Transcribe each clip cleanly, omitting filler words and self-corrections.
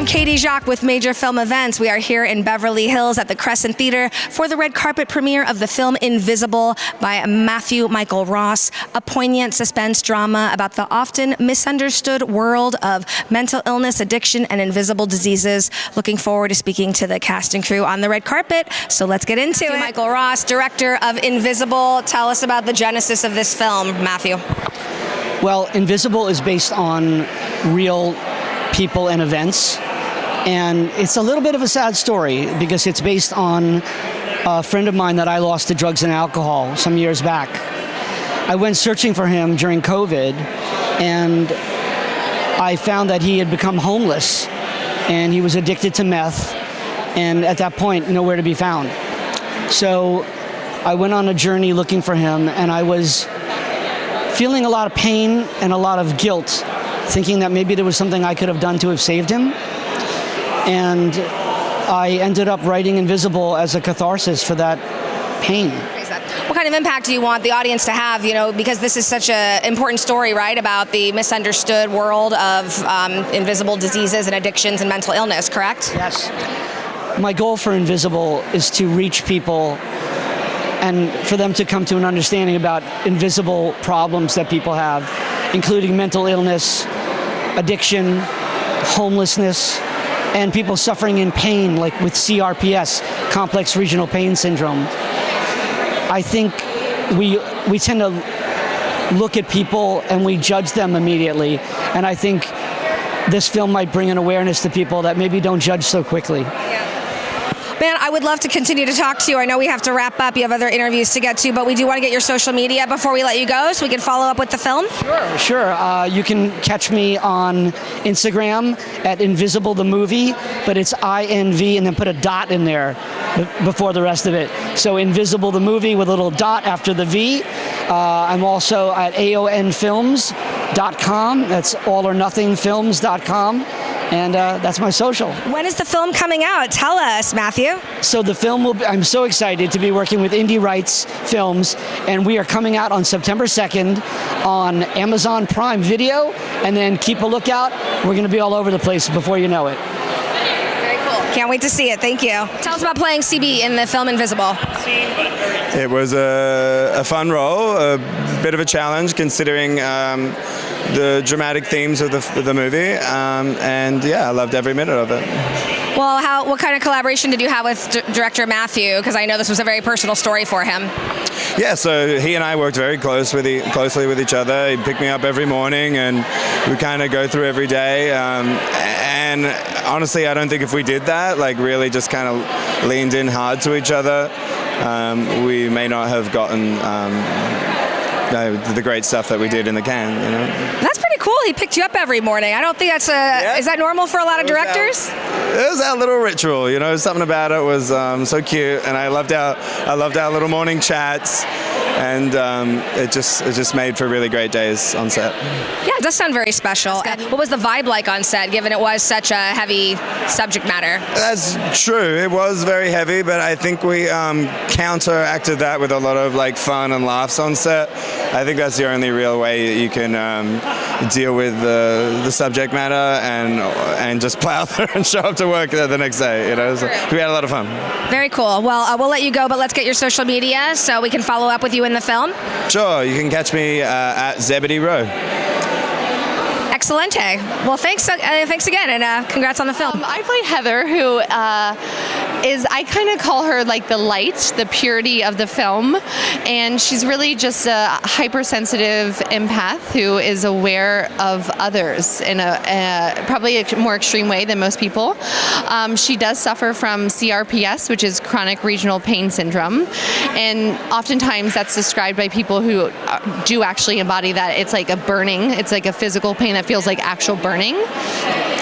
Katie Jacques with Major Film Events. We are here in Beverly Hills at the Crescent Theater for the red carpet premiere of the film Invisible by Matthew Michael Ross, a poignant suspense drama about the often misunderstood world of mental illness, addiction, and invisible diseases. Looking forward to speaking to the cast and crew on the red carpet, so let's get into it. Michael Ross, director of Invisible. Tell us about the genesis of this film, Matthew. Well, Invisible is based on real people and events. And it's a little bit of a sad story because it's based on a friend of mine that I lost to drugs and alcohol some years back. I went searching for him during COVID, and I found that he had become homeless, and he was addicted to meth, and at that point, nowhere to be found. So I went on a journey looking for him, and I was feeling a lot of pain and a lot of guilt, thinking that maybe there was something I could have done to have saved him. And I ended up writing Invisible as a catharsis for that pain. What kind of impact do you want the audience to have, because this is such an important story, right, about the misunderstood world of invisible diseases and addictions and mental illness, correct? Yes. My goal for Invisible is to reach people and for them to come to an understanding about invisible problems that people have, including mental illness, addiction, homelessness, and people suffering in pain, like with CRPS, complex regional pain syndrome. I think we tend to look at people and we judge them immediately, and I think this film might bring an awareness to people that maybe don't judge so quickly. Man, I would love to continue to talk to you. I know we have to wrap up. You have other interviews to get to, but we do want to get your social media before we let you go so we can follow up with the film. Sure. You can catch me on Instagram at Invisible the Movie, but it's INV and then put a dot in there before the rest of it. So Invisible the Movie with a little dot after the V. I'm also at aonfilms.com. That's allornothingfilms.com. And that's my social. When is the film coming out? Tell us, Matthew. So the film I'm so excited to be working with Indie Rights Films, and we are coming out on September 2nd on Amazon Prime Video, and then keep a lookout. We're going to be all over the place before you know it. Very cool. Can't wait to see it. Thank you. Tell us about playing CB in the film Invisible. It was a fun role, a bit of a challenge considering the dramatic themes of the movie, and yeah, I loved every minute of it. Well, what kind of collaboration did you have with director Matthew? Because I know this was a very personal story for him. Yeah, so he and I worked very closely with each other. He'd pick me up every morning, and we kind of go through every day. And honestly, I don't think if we did that, like really just kind of leaned in hard to each other, we may not have gotten the great stuff that we did in the can, That's pretty cool. He picked you up every morning. I don't think that's is that normal for a lot of directors? It was our little ritual, something about it was so cute, and I loved our little morning chats, and it just made for really great days on set. Yeah, it does sound very special. What was the vibe like on set, given it was such a heavy subject matter? That's true. It was very heavy, but I think we counteracted that with a lot of fun and laughs on set. I think that's the only real way that you can deal with the subject matter and just plow through and show up to work the next day. So we had a lot of fun. Very cool. Well, we'll let you go, but let's get your social media so we can follow up with you in the film. Sure. You can catch me at Zebedee Row. Excelente. Well, thanks again, and congrats on the film. I play Heather, who I kind of call her like the light, the purity of the film, and she's really just a hypersensitive empath who is aware of others in probably a more extreme way than most people. She does suffer from CRPS, which is chronic regional pain syndrome, and oftentimes that's described by people who do actually embody that. It's like a burning, it's like a physical pain that feels like actual burning.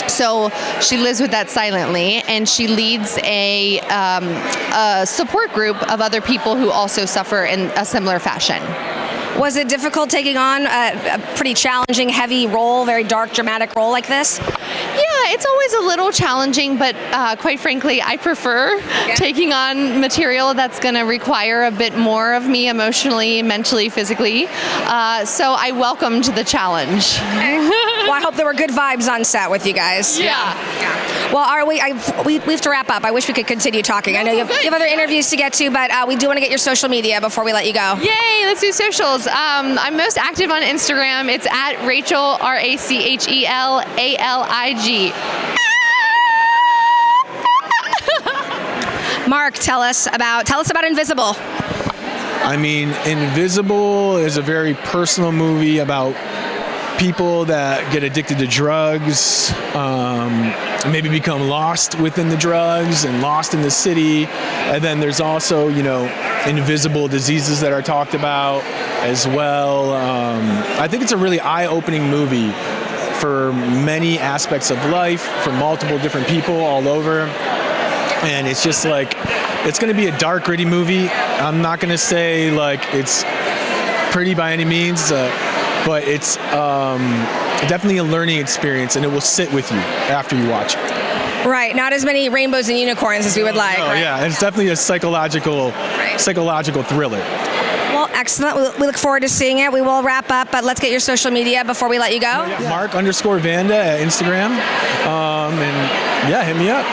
So she lives with that silently, and she leads a support group of other people who also suffer in a similar fashion. Was it difficult taking on a pretty challenging, heavy role, very dark, dramatic role like this? Yeah, it's always a little challenging, but quite frankly, I prefer taking on material that's going to require a bit more of me emotionally, mentally, physically. So I welcomed the challenge. Okay. Well, I hope there were good vibes on set with you guys. Yeah. Well, we have to wrap up. I wish we could continue talking. I know you have other interviews to get to, but we do want to get your social media before we let you go. Yay, let's do socials. I'm most active on Instagram. It's at Rachel, RACHELALIG. Mark, tell us about Invisible. I mean, Invisible is a very personal movie about people that get addicted to drugs, and maybe become lost within the drugs and lost in the city. And then there's also, invisible diseases that are talked about as well. I think it's a really eye-opening movie for many aspects of life, for multiple different people all over. And it's just like, it's going to be a dark, gritty movie. I'm not going to say it's pretty by any means, but it's definitely a learning experience, and it will sit with you after you watch it. Right, not as many rainbows and unicorns as we would like. Oh, right? Yeah, it's definitely a psychological thriller. Well, excellent. We look forward to seeing it. We will wrap up, but let's get your social media before we let you go. Mark_Vanda at Instagram. Hit me up.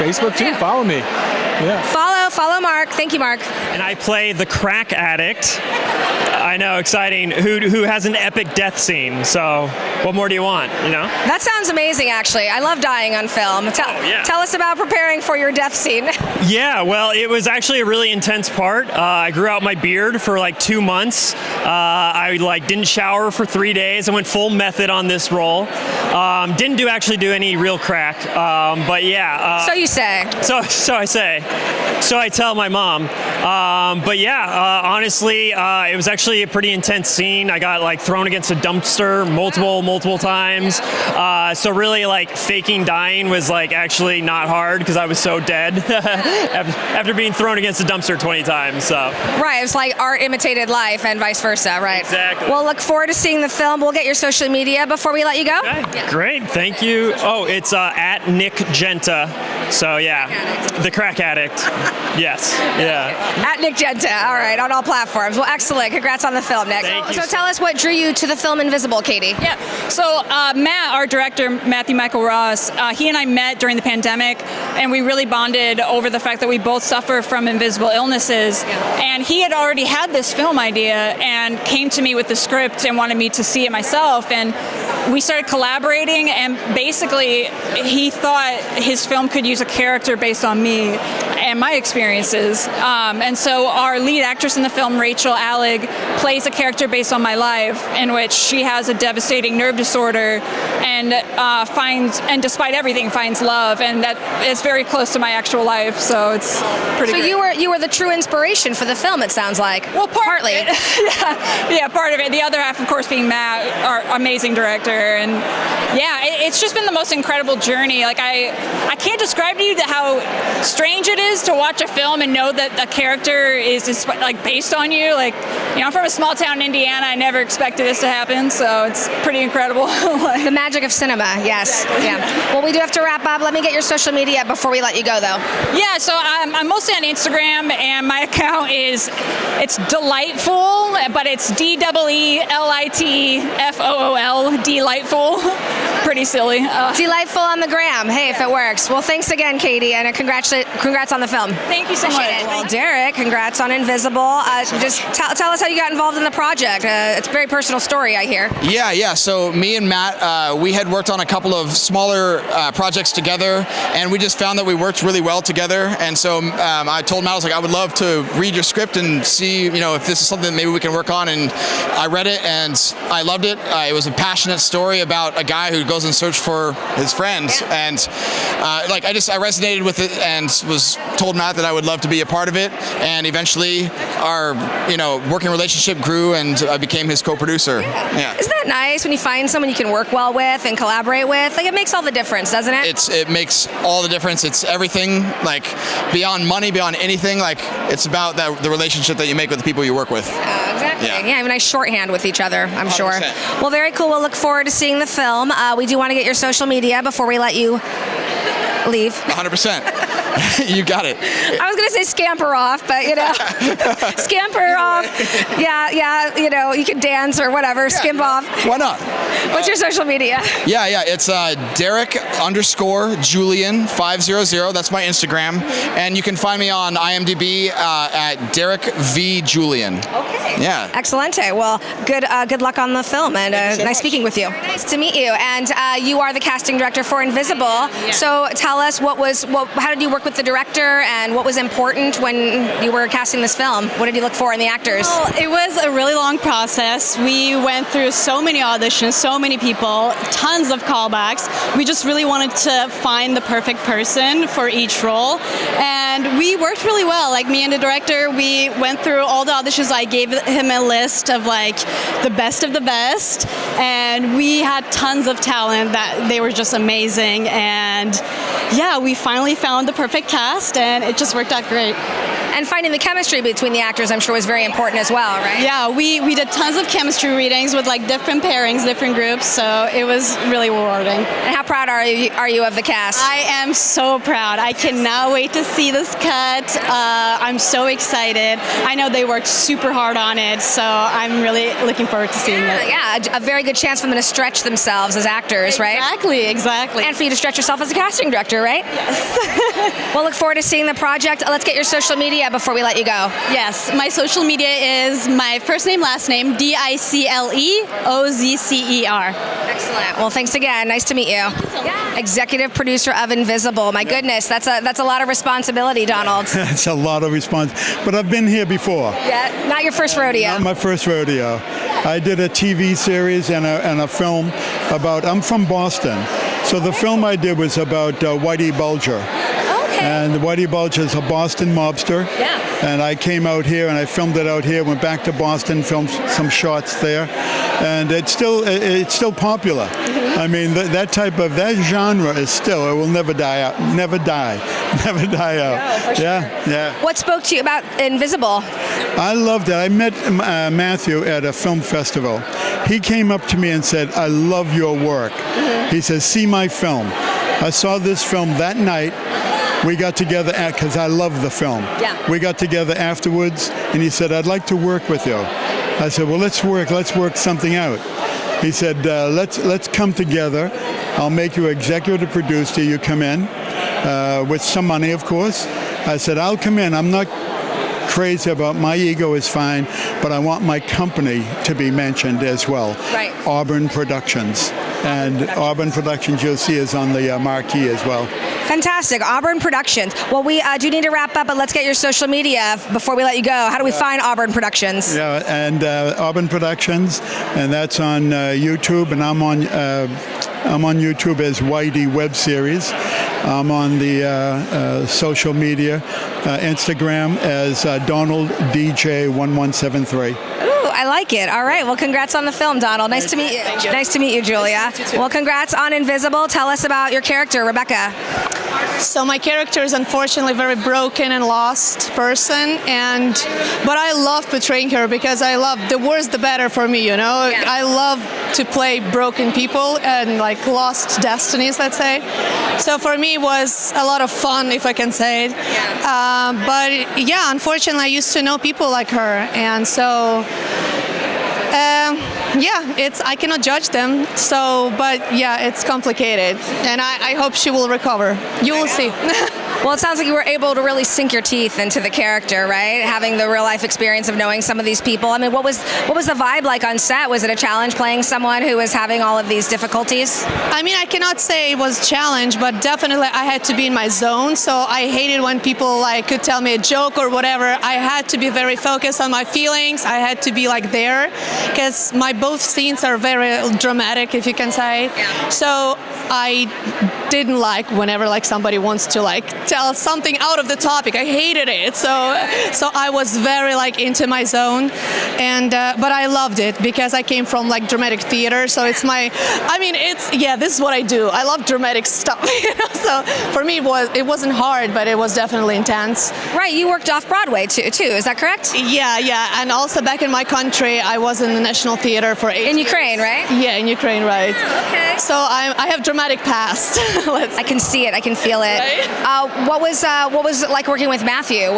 Facebook too. Follow me. Yeah. Follow Mark. Thank you, Mark. And I play the crack addict. I know, exciting. Who has an epic death scene? So, what more do you want? That sounds amazing, actually. I love dying on film. Tell us about preparing for your death scene. Yeah, well, it was actually a really intense part. I grew out my beard for 2 months. I didn't shower for 3 days. I went full method on this role. Didn't actually do any real crack, but yeah. So you say. So I say. So I tell my mom. Honestly, it was actually a pretty intense scene. I got thrown against a dumpster multiple times. So really faking dying was actually not hard because I was so dead after being thrown against a dumpster 20 times. So. Right, it's like art imitated life and vice versa, right? Exactly. We'll look forward to seeing the film. We'll get your social media before we let you go. Okay. Yeah. Great, thank you. Oh, it's at Nick Genta. So yeah, the crack addict. Yes. Yeah. At Nick Genta. All right, on all platforms. Well, excellent. Congrats on the film, Nick. Thank you. So tell us what drew you to the film Invisible, Katie. Yeah. So Matt, our director, Matthew Michael Ross, he and I met during the pandemic, and we really bonded over the fact that we both suffer from invisible illnesses. And he had already had this film idea and came to me with the script and wanted me to see it myself. And we started collaborating, and basically he thought his film could use a character based on me and my experiences. And so our lead actress in the film, Rachel Alig, plays a character based on my life, in which she has a devastating nerve disorder and despite everything, finds love, and that is very close to my actual life. So it's pretty. So great. you were the true inspiration for the film. It sounds like. Well, partly. yeah, part of it. The other half, of course, being Matt, our amazing director, and it's just been the most incredible journey. I can't describe to you how strange it is to watch a film and know that a character is based on you. I'm from a small town in Indiana. I never expected this to happen, so it's pretty incredible. The magic of cinema, yes. Exactly. Yeah. Well, we do have to wrap up. Let me get your social media before we let you go, though. Yeah, so I'm mostly on Instagram, and my account it's Delightful, but it's DEELITFOOL, Delightful. Pretty silly. Delightful on the gram. Hey, if it works. Well, thanks again, Katie, and congrats on the film. Thank you so much. Well, Derek, congrats on Invisible. Just tell us how you got involved in the project. It's a very personal story, I hear. Yeah. So me and Matt, we had worked on a couple of smaller projects together, and we just found that we worked really well together. And so I told Matt, I would love to read your script and see, if this is something that maybe we can work on. And I read it, and I loved it. It was a passionate story about a guy who goes in search for his friends, and I resonated with it, and was told Matt that I would love to be a part of it. And eventually, our working relationship grew, and I became his co-producer. Yeah. Isn't that nice when you find someone you can work well with and collaborate with? It makes all the difference, doesn't it? It makes all the difference. It's everything, beyond money, beyond anything. It's about the relationship that you make with the people you work with. Exactly. Yeah. You have a nice shorthand with each other, I'm 100%. sure. Well, very cool. We'll look forward to seeing the film. We do want to get your social media before we let you leave. 100%. You got it. I was gonna say scamper off, but scamper off. Yeah. You can dance or whatever. Skimp off. Why not? What's your social media? Yeah. It's Derek_Julian500. That's my Instagram, and you can find me on IMDb at Derek V Julian. Okay. Yeah. Excellente. Well, good luck on the film, and nice speaking with you. Nice to meet you. And you are the casting director for Invisible. Yeah. So tell us how did you work with the director, and what was important when you were casting this film? What did you look for in the actors? Well, it was a really long process. We went through so many auditions, so many people, tons of callbacks. We just really wanted to find the perfect person for each role, and we worked really well. Like, me and the director, we went through all the auditions. I gave him a list of like the best of the best, and we had tons of talent that they were just amazing. And yeah, we finally found the perfect cast, and it just worked out great. And finding the chemistry between the actors, I'm sure, was very important as well, right? Yeah, we did tons of chemistry readings with like different pairings, different groups, so it was really rewarding. And how proud are you of the cast? I am so proud. I cannot wait to see this cut. I'm so excited. I know they worked super hard on it, so I'm really looking forward to seeing it. Yeah, a very good chance for them to stretch themselves as actors, right? Exactly. And for you to stretch yourself as a casting director, right? Yes. We'll look forward to seeing the project. Let's get your social media before we let you go. Yes, my social media is my first name, last name, DICLEOZCER. Excellent. Well, thanks again. Nice to meet you. Executive producer of Invisible. My goodness, that's a lot of responsibility, Donald. That's a lot of responsibility. But I've been here before. Yeah, not your first rodeo. Not my first rodeo. I did a TV series and a film about, I'm from Boston. So the film I did was about Whitey Bulger. And Whitey Bulger is a Boston mobster. Yeah. And I came out here and I filmed it out here, went back to Boston, filmed some shots there. And it's still popular. Mm-hmm. I mean, that genre is still, it will never die out. Never die out. No, for sure. Yeah. What spoke to you about Invisible? I loved it. I met Matthew at a film festival. He came up to me and said, I love your work. Mm-hmm. He says, see my film. I saw this film that night. We got together because I love the film. Yeah. We got together afterwards, and he said, I'd like to work with you. I said, well, let's work something out. He said, let's come together. I'll make you executive producer. You come in with some money, of course. I said, I'll come in. I'm not crazy about, my ego is fine, but I want my company to be mentioned as well. Right. Auburn Productions. And Auburn Productions, you'll see, is on the marquee as well. Fantastic. Auburn Productions. Well, we do need to wrap up, but let's get your social media before we let you go. How do we find Auburn Productions? Yeah, and Auburn Productions, and that's on YouTube, and I'm on YouTube as Whitey Web Series. I'm on the social media, Instagram as Donald DJ1173. I like it. All right. Well, congrats on the film, Donald. Nice to meet you. Nice to meet you, Julia. Well, congrats on Invisible. Tell us about your character, Rebecca. So my character is unfortunately a very broken and lost person, but I love portraying her because I love, the worse the better for me, you know? Yeah. I love to play broken people and like lost destinies, let's say. So for me it was a lot of fun, if I can say it. Yeah. But yeah, unfortunately I used to know people like her, and so I cannot judge them. So, but yeah, it's complicated, and I hope she will recover. You will see. Well, it sounds like you were able to really sink your teeth into the character, right? Having the real life experience of knowing some of these people. I mean, what was the vibe like on set? Was it a challenge playing someone who was having all of these difficulties? I mean, I cannot say it was a challenge, but definitely I had to be in my zone. So I hated when people like could tell me a joke or whatever. I had to be very focused on my feelings. I had to be like there, because my both scenes are very dramatic, if you can say. Yeah. So I didn't like whenever like somebody wants to like tell something out of the topic. I hated it. So I was very like into my zone, and but I loved it because I came from like dramatic theater. So this is what I do. I love dramatic stuff. You know? So for me it wasn't hard, but it was definitely intense. Right. You worked off Broadway too. Is that correct? Yeah. And also back in my country, I was in the National Theater her for 8 In years. Ukraine, right? Yeah, in Ukraine, right. Okay. So I have dramatic past. I can see it. I can feel it. What was it like working with Matthew?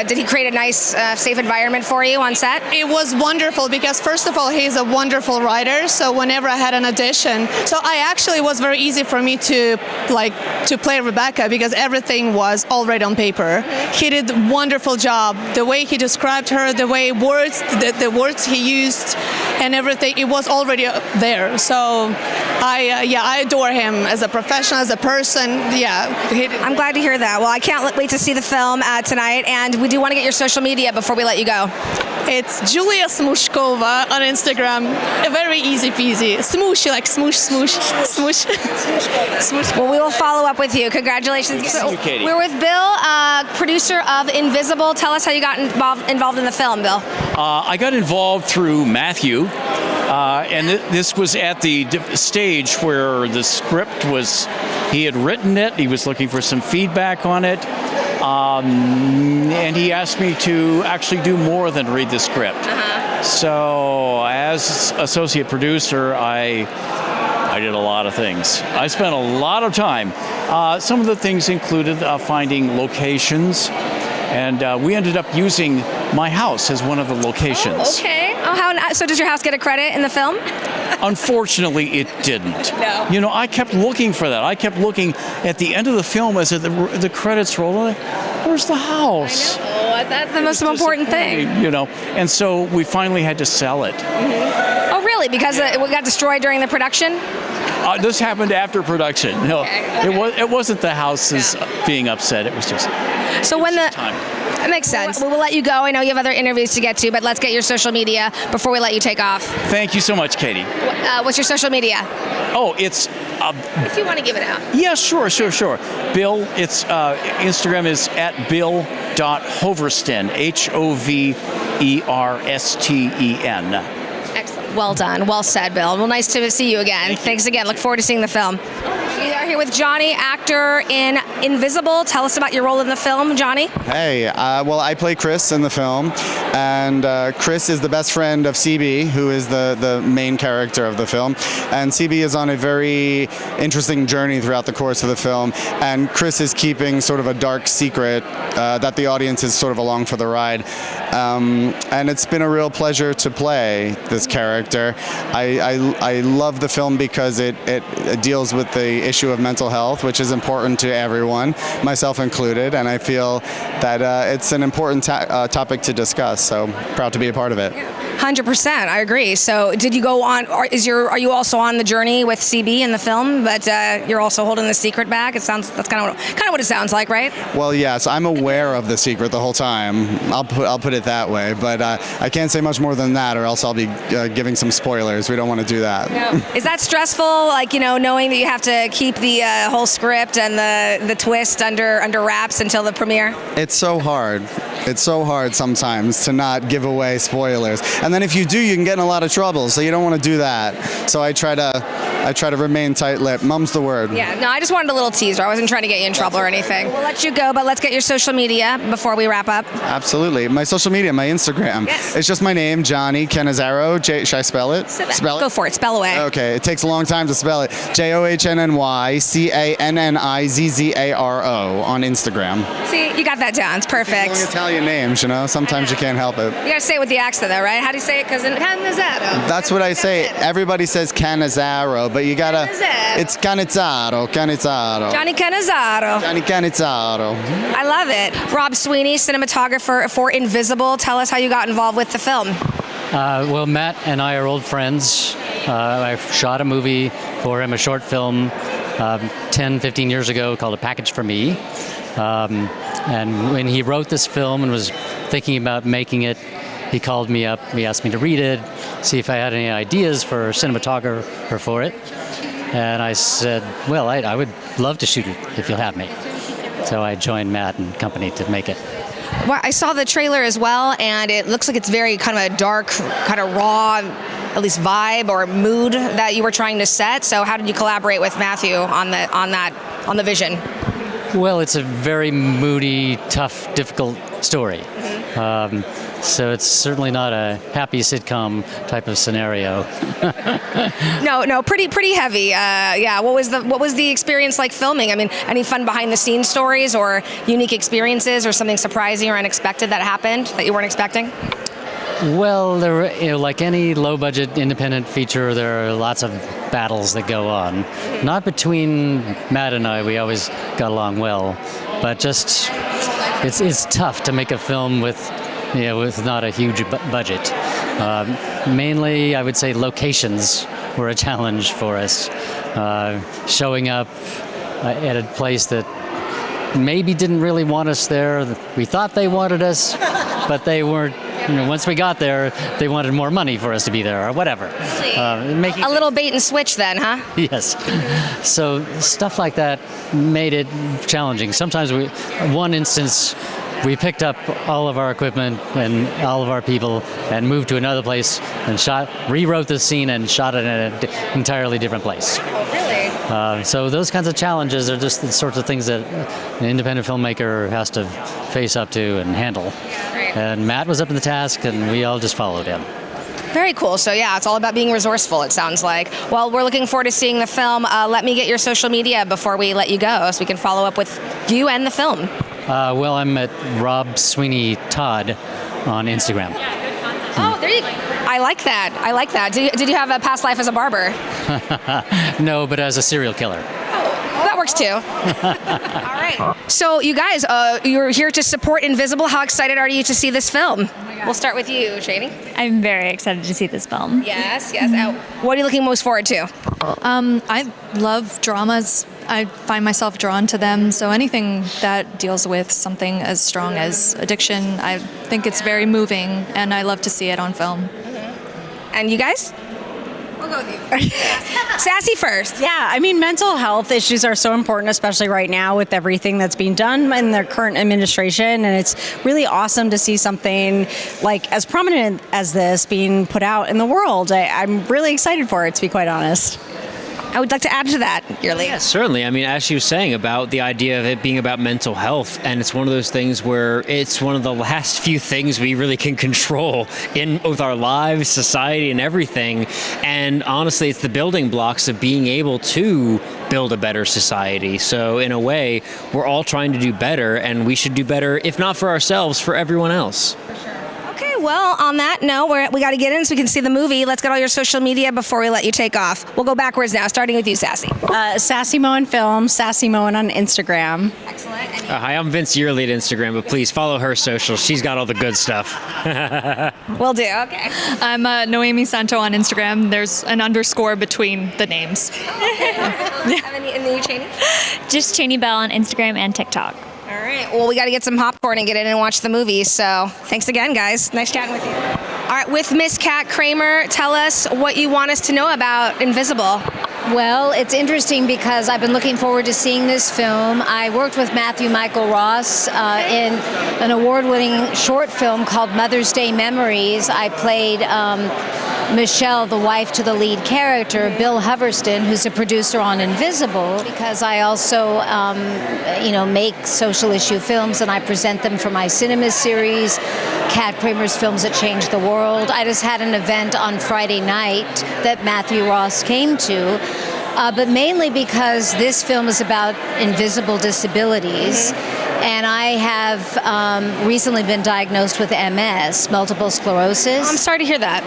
Did he create a nice, safe environment for you on set? It was wonderful because first of all, he's a wonderful writer. So whenever I had an audition, it was very easy for me to play Rebecca because everything was already on paper. He did a wonderful job. The way he described her, the way the words he used, and everything, it was already there. So I adore him as a professional, as a person. Yeah, I'm glad to hear that. Well, I can't wait to see the film tonight, and we do want to get your social media before we let you go. It's Julia Smushkova on Instagram. Very easy peasy. Smooshy, like smoosh, smoosh, smoosh. Smoosh. Well, we will follow up with you. Congratulations. Thank you, Katie. We're with Bill, producer of Invisible. Tell us how you got involved in the film, Bill. I got involved through Matthew, and this was at the stage where the script was, he had written it, he was looking for some feedback on it, and he asked me to actually do more than read the script. So as associate producer, I did a lot of things. I spent a lot of time. Some of the things included finding locations, and we ended up using my house as one of the locations. Oh, okay. So does your house get a credit in the film? Unfortunately, it didn't. No. You know, I kept looking for that. I kept looking at the end of the film as the credits rolled. Where's the house? I know. That's the most important thing. You know, and so we finally had to sell it. Oh, really? Because it got destroyed during the production? This happened after production. No, Okay. it wasn't the houses being upset. It was just. So when the time. That makes sense. We will let you go. I know you have other interviews to get to, but let's get your social media before we let you take off. Thank you so much, Katie. What's your social media? Oh, it's. If you want to give it out. Yeah, sure. Bill, it's Instagram is at bill.hoversten, Hoversten. Excellent. Well done. Well said, Bill. Well, nice to see you again. Thanks again. Look forward to seeing the film. We are here with Johnny, actor in Invisible. Tell us about your role in the film, Johnny. Hey, well, I play Chris in the film, and Chris is the best friend of CB, who is the main character of the film. And CB is on a very interesting journey throughout the course of the film, and Chris is keeping sort of a dark secret that the audience is sort of along for the ride. And it's been a real pleasure to play this character. I love the film because it deals with the issue of mental health, which is important to everyone, myself included, and I feel that it's an important topic to discuss, so proud to be a part of it. 100%, I agree. So did you go on, are you also on the journey with CB in the film, but you're also holding the secret back? That's kind of what it sounds like, right? Well, yes, I'm aware of the secret the whole time. I'll put it that way, but I can't say much more than that, or else I'll be giving some spoilers. We don't want to do that. No. Is that stressful, like, knowing that you have to keep the whole script and the twist under wraps until the premiere? It's so hard. It's so hard sometimes to not give away spoilers. And then if you do, you can get in a lot of trouble, so you don't want to do that. So I try to remain tight-lipped. Mum's the word. Yeah, no, I just wanted a little teaser. I wasn't trying to get you in trouble or anything. We'll let you go, but let's get your social media before we wrap up. Absolutely. My social media, my Instagram. Yes. It's just my name, Johnny Cannizzaro. Should I spell it? Spell it? Go for it. Spell away. Okay, it takes a long time to spell it. JohnnyCannizzaro on Instagram. See, you got that down. It's perfect. Long Italian names, Sometimes you can't help it. You gotta say it with the accent, though, right? How do you say it? Because in Cannizzaro. That's what I say. Everybody says Cannizzaro, but you gotta. It's Cannizzaro. Johnny Cannizzaro. Johnny Cannizzaro. I love it. Rob Sweeney, cinematographer for Invisible. Tell us how you got involved with the film. Well, Matt and I are old friends. I shot a movie for him, a short film, 10, 15 years ago called A Package for Me. And when he wrote this film and was thinking about making it, he called me up. He asked me to read it, see if I had any ideas for a cinematographer for it. And I said, well, I would love to shoot it if you'll have me. So I joined Matt and company to make it. Well, I saw the trailer as well, and it looks like it's very kind of a dark, kind of raw, at least vibe or mood that you were trying to set. So how did you collaborate with Matthew on the vision? Well, it's a very moody, tough, difficult story. So it's certainly not a happy sitcom type of scenario. No, pretty heavy. Yeah. What was the experience like filming? I mean, any fun behind the scenes stories or unique experiences or something surprising or unexpected that happened that you weren't expecting? Well, there were, like any low-budget independent feature, there are lots of battles that go on. Not between Matt and I, we always got along well, but just it's tough to make a film with not a huge budget. Mainly, I would say locations were a challenge for us. Showing up at a place that maybe didn't really want us there. We thought they wanted us, but they weren't. Once we got there, they wanted more money for us to be there or whatever. A little bait and switch then, huh? Yes. So stuff like that made it challenging. Sometimes one instance, we picked up all of our equipment and all of our people and moved to another place and rewrote the scene and shot it in an entirely different place. Oh, really? So those kinds of challenges are just the sorts of things that an independent filmmaker has to face up to and handle. And Matt was up to the task, and we all just followed him. Very cool. So yeah, it's all about being resourceful, it sounds like. Well, we're looking forward to seeing the film. Let me get your social media before we let you go so we can follow up with you and the film. Well, I'm at Rob Sweeney Todd on Instagram. Oh, there you go. I like that. Did you have a past life as a barber? No, but as a serial killer. That works too. All right. So you guys, you're here to support Invisible. How excited are you to see this film? We'll start with you, Chaney. I'm very excited to see this film. Yes. What are you looking most forward to? I love dramas. I find myself drawn to them. So anything that deals with something as strong as addiction, I think it's very moving, and I love to see it on film. And you guys? We'll go with you. Sassy first. Yeah, I mean, mental health issues are so important, especially right now with everything that's being done in the current administration. And it's really awesome to see something like as prominent as this being put out in the world. I'm really excited for it, to be quite honest. I would like to add to that, Yearly. Yeah, certainly. I mean, as she was saying about the idea of it being about mental health, and it's one of those things where it's one of the last few things we really can control with our lives, society, and everything. And honestly, it's the building blocks of being able to build a better society. So in a way, we're all trying to do better, and we should do better, if not for ourselves, for everyone else. Okay, well, on that note, we got to get in so we can see the movie. Let's get all your social media before we let you take off. We'll go backwards now, starting with you, Sassy. Sassy Mohen Films, Sassy Mohen on Instagram. Excellent. Hi, I'm Vince Yearly at Instagram, but please follow her socials. She's got all the good stuff. Will do, okay. I'm Noemi Santo on Instagram. There's an underscore between the names. And then you, Chaney? Just Chaney Belle on Instagram and TikTok. All right. Well, we got to get some popcorn and get in and watch the movie. So thanks again, guys. Nice chatting with you. All right. With Miss Kat Kramer, tell us what you want us to know about Invisible. Well, it's interesting because I've been looking forward to seeing this film. I worked with Matthew Michael Ross in an award-winning short film called Mother's Day Memories. I played Michelle, the wife to the lead character, Bill Hoversten, who's a producer on Invisible, because I also, make social issue films and I present them for my cinema series, Kat Kramer's Films That Changed the World. I just had an event on Friday night that Matthew Ross came to, but mainly because this film is about invisible disabilities. And I have recently been diagnosed with MS, multiple sclerosis. I'm sorry to hear that.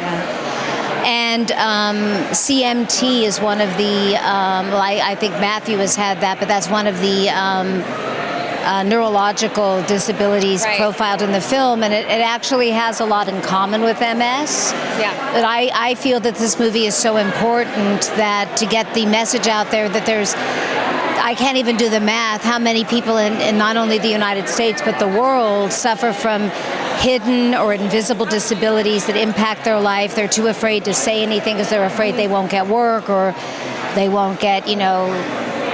And CMT is one of the, I think Matthew has had that, but that's one of the neurological disabilities profiled in the film, and it actually has a lot in common with MS. Yeah. But I feel that this movie is so important that to get the message out there that there's, I can't even do the math, how many people in not only the United States but the world suffer from hidden or invisible disabilities that impact their life. They're too afraid to say anything because they're afraid they won't get work or they won't get,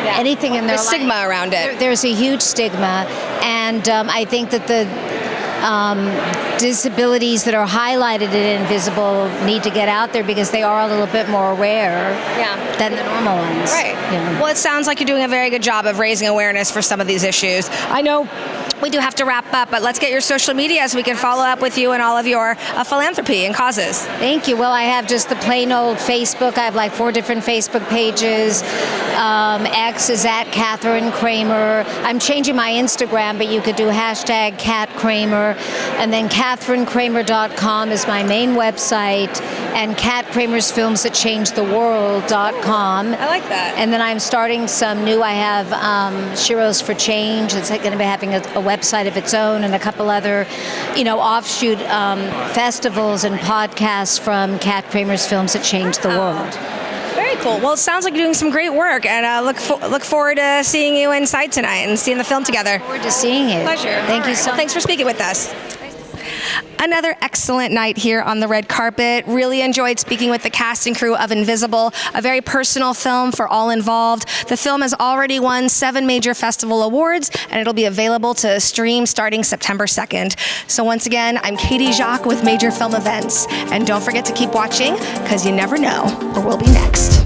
anything in their life. There's stigma around it. There's a huge stigma, and I think that the disabilities that are highlighted in Invisible need to get out there because they are a little bit more rare than the normal ones. Right. Yeah. Well, it sounds like you're doing a very good job of raising awareness for some of these issues. I know We do have to wrap up, but let's get your social media so we can follow up with you and all of your philanthropy and causes. Thank you. Well, I have just the plain old Facebook. I have like 4 different Facebook pages. X is at Catherine Kramer. I'm changing my Instagram, but you could do hashtag Cat Kramer. And then CatherineKramer.com is my main website. And Cat Kramer's Films That Change the World.com. I like that. And then I'm starting some new. I have Sheroes for Change. It's going to be having a website of its own, and a couple other, offshoot festivals and podcasts from Cat Kramer's Films That Change the World. Very cool. Well, it sounds like you're doing some great work, and look forward to seeing you inside tonight and seeing the film together. Look forward to seeing it. Pleasure. Thank you so much. Thanks for speaking with us. Another excellent night here on the red carpet. Really enjoyed speaking with the cast and crew of Invisible, a very personal film for all involved. The film has already won 7 major festival awards, and it'll be available to stream starting September 2nd. So once again, I'm Katie Jacques with Major Film Events. And don't forget to keep watching, because you never know where we'll be next.